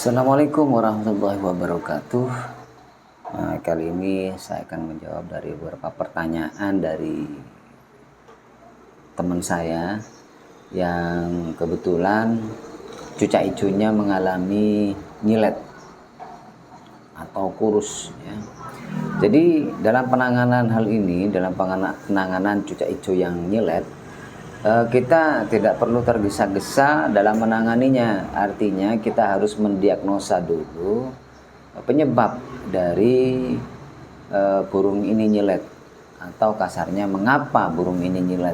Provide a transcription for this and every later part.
Assalamualaikum warahmatullahi wabarakatuh. Nah, kali ini saya akan menjawab dari beberapa pertanyaan dari teman saya yang kebetulan cucak ijonya mengalami nyilet atau kurus ya. Jadi dalam penanganan hal ini, dalam penanganan cucak ijo yang nyilet, kita tidak perlu tergesa-gesa dalam menanganinya. Artinya kita harus mendiagnosa dulu penyebab dari burung ini nyilet, atau kasarnya mengapa burung ini nyilet.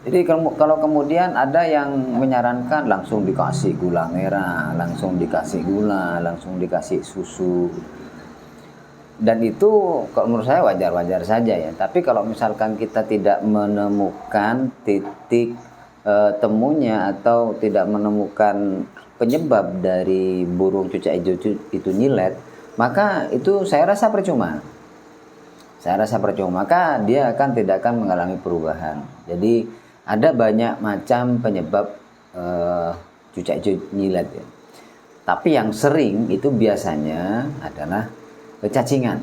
Jadi kalau kemudian ada yang menyarankan langsung dikasih gula merah, langsung dikasih gula, langsung dikasih susu, dan itu kalau menurut saya wajar-wajar saja ya. Tapi kalau misalkan kita tidak menemukan titik temunya atau tidak menemukan penyebab dari burung cucak hijau itu nyilet, maka itu saya rasa percuma. Maka dia tidak akan mengalami perubahan. Jadi ada banyak macam penyebab cucak hijau nyilet ya. Tapi yang sering itu biasanya adalah cacingan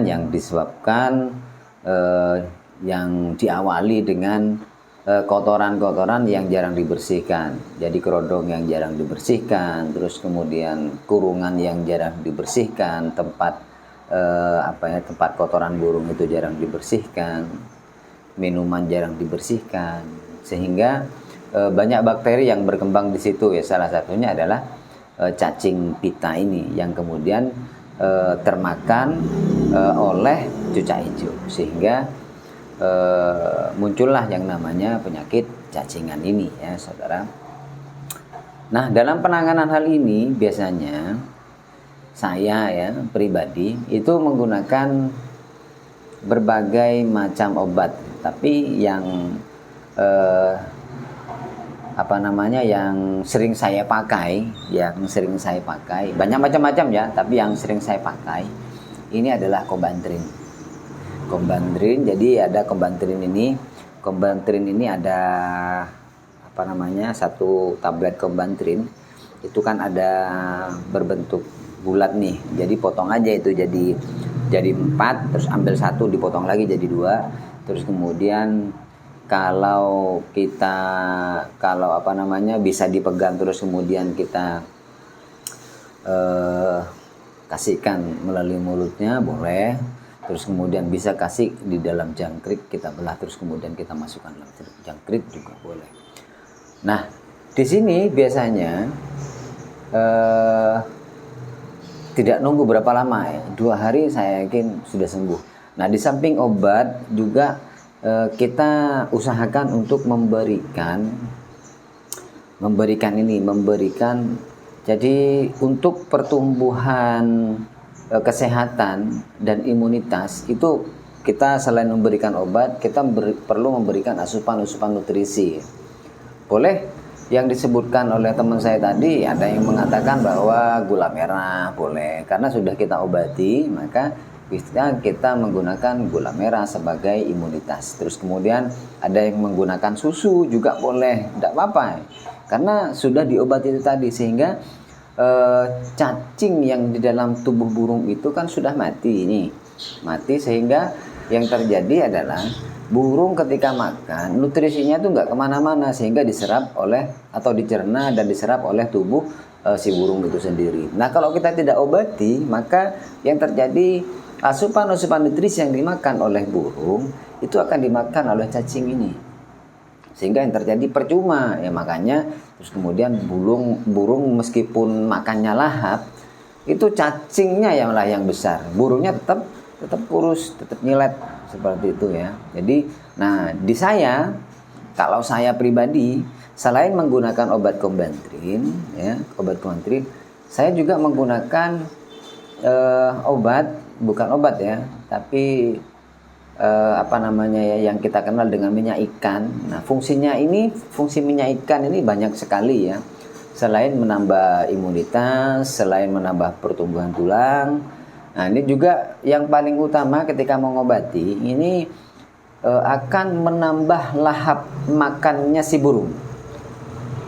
yang disebabkan yang diawali dengan kotoran-kotoran yang jarang dibersihkan. Jadi kerodong yang jarang dibersihkan, terus kemudian kurungan yang jarang dibersihkan, tempat tempat kotoran burung itu jarang dibersihkan, minuman jarang dibersihkan, sehingga banyak bakteri yang berkembang di situ ya. Salah satunya adalah cacing pita ini yang kemudian termakan oleh cucak hijau, sehingga muncullah yang namanya penyakit cacingan ini ya saudara. Nah, dalam penanganan hal ini biasanya saya ya pribadi itu menggunakan berbagai macam obat, tapi yang yang sering saya pakai, banyak macam-macam ya, tapi yang sering saya pakai ini adalah Combantrin. Jadi ada Combantrin ini ada satu tablet Combantrin itu kan ada berbentuk bulat nih. Jadi potong aja itu jadi 4, terus ambil satu dipotong lagi jadi 2, terus kemudian kalau bisa dipegang, terus kemudian kita kasihkan melalui mulutnya boleh, terus kemudian bisa kasih di dalam jangkrik, kita belah terus kemudian kita masukkan dalam jangkrik juga boleh. Nah, di sini biasanya tidak nunggu berapa lama ya, 2 hari saya yakin sudah sembuh. Nah, di samping obat juga kita usahakan untuk memberikan jadi untuk pertumbuhan kesehatan dan imunitas itu kita selain memberikan obat, kita perlu memberikan asupan nutrisi. Boleh yang disebutkan oleh teman saya tadi, ada yang mengatakan bahwa gula merah boleh, karena sudah kita obati, maka kita menggunakan gula merah sebagai imunitas. Terus kemudian ada yang menggunakan susu juga boleh, tidak apa-apa, karena sudah diobati itu tadi, sehingga cacing yang di dalam tubuh burung itu kan sudah mati, sehingga yang terjadi adalah burung ketika makan nutrisinya itu nggak kemana-mana, sehingga diserap oleh atau dicerna dan diserap oleh tubuh si burung itu sendiri. Nah, kalau kita tidak obati, maka yang terjadi asupan nutrisi yang dimakan oleh burung itu akan dimakan oleh cacing ini, sehingga yang terjadi percuma ya. Makanya terus kemudian burung meskipun makannya lahap, itu cacingnya yang besar, burungnya tetap kurus, tetap nyilet seperti itu ya. Jadi kalau saya pribadi, selain menggunakan obat Combantrin, saya juga menggunakan bukan obat ya, tapi yang kita kenal dengan minyak ikan. Nah, fungsi minyak ikan ini banyak sekali ya. Selain menambah imunitas, selain menambah pertumbuhan tulang. Nah, ini juga yang paling utama ketika mengobati, ini akan menambah lahap makannya si burung.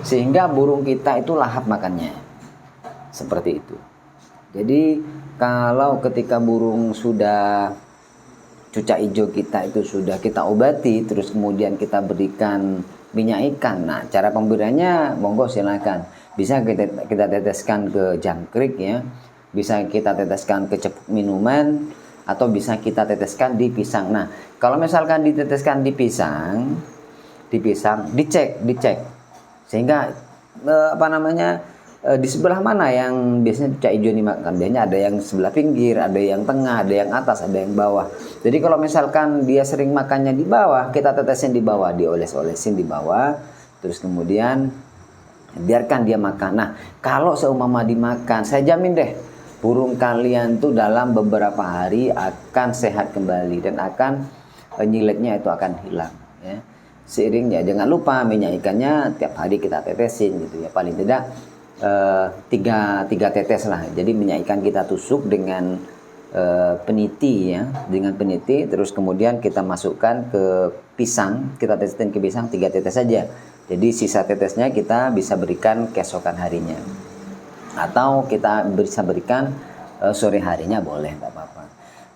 sehingga burung kita itu lahap makannya. Seperti itu. Jadi kalau ketika burung sudah cucak hijau kita itu sudah kita obati, terus kemudian kita berikan minyak ikan. Nah, cara pemberiannya monggo silakan. Bisa kita teteskan ke jangkrik ya. Bisa kita teteskan ke cepuk minuman atau bisa kita teteskan di pisang. Nah, kalau misalkan diteteskan di pisang dicek. Sehingga di sebelah mana yang biasanya cucak hijau dimakan. Biasanya ada yang sebelah pinggir, ada yang tengah, ada yang atas, ada yang bawah. Jadi kalau misalkan dia sering makannya di bawah, kita tetesin di bawah, dioles-olesin di bawah, terus kemudian biarkan dia makan. Nah, kalau seumpama dimakan, saya jamin deh burung kalian tuh dalam beberapa hari akan sehat kembali dan akan nyiletnya itu akan hilang ya. Seiringnya jangan lupa minyak ikannya tiap hari kita tetesin gitu ya, paling tidak tiga tetes lah. Jadi minyak ikan kita tusuk dengan peniti ya, dengan peniti, terus kemudian kita masukkan ke pisang, kita tetesin ke pisang 3 tetes saja. Jadi sisa tetesnya kita bisa berikan keesokan harinya, atau kita bisa berikan sore harinya boleh, nggak apa-apa.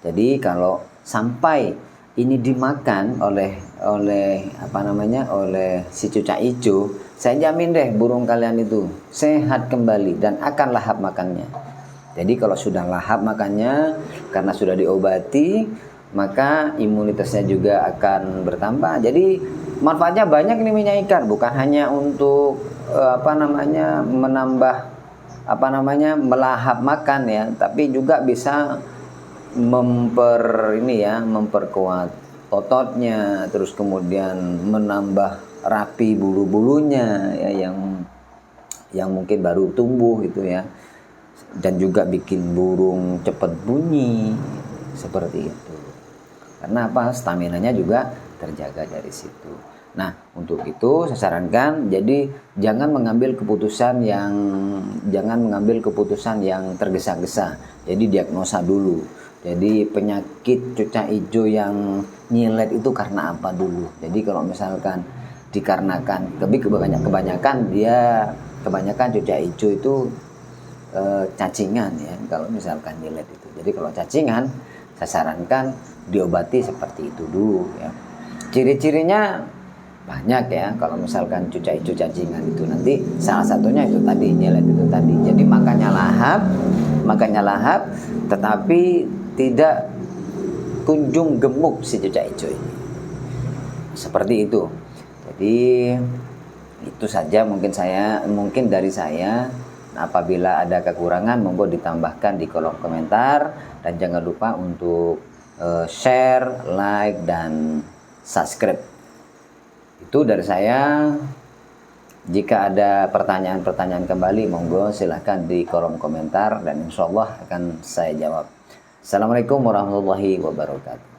Jadi kalau sampai ini dimakan oleh si cucak hijau, saya jamin deh burung kalian itu sehat kembali dan akan lahap makannya. Jadi kalau sudah lahap makannya karena sudah diobati, maka imunitasnya juga akan bertambah. Jadi manfaatnya banyak nih minyak ikan, bukan hanya untuk menambah melahap makan ya, tapi juga bisa memperkuat ototnya, terus kemudian menambah rapi bulu-bulunya ya, yang mungkin baru tumbuh gitu ya, dan juga bikin burung cepat bunyi seperti itu. Karena apa? Staminanya juga terjaga dari situ. Nah, untuk itu saya sarankan, jadi jangan mengambil keputusan yang tergesa-gesa. Jadi diagnosa dulu. Jadi penyakit cucak hijau yang nyilet itu karena apa dulu. Jadi kalau misalkan dikarenakan kebanyakan cucak hijau itu cacingan ya, kalau misalkan nyilet itu. Jadi kalau cacingan saya sarankan diobati seperti itu dulu ya. Ciri-cirinya banyak ya, kalau misalkan cucak hijau cacingan itu nanti salah satunya itu tadi, nyilet itu tadi. Jadi makannya lahap tetapi tidak kunjung gemuk si cucak hijau ini. Seperti itu. Jadi itu saja mungkin dari saya. Apabila ada kekurangan monggo ditambahkan di kolom komentar, dan jangan lupa untuk share, like, dan subscribe. Itu dari saya. Jika ada pertanyaan-pertanyaan kembali, monggo silahkan di kolom komentar dan insya Allah akan saya jawab. Assalamualaikum warahmatullahi wabarakatuh.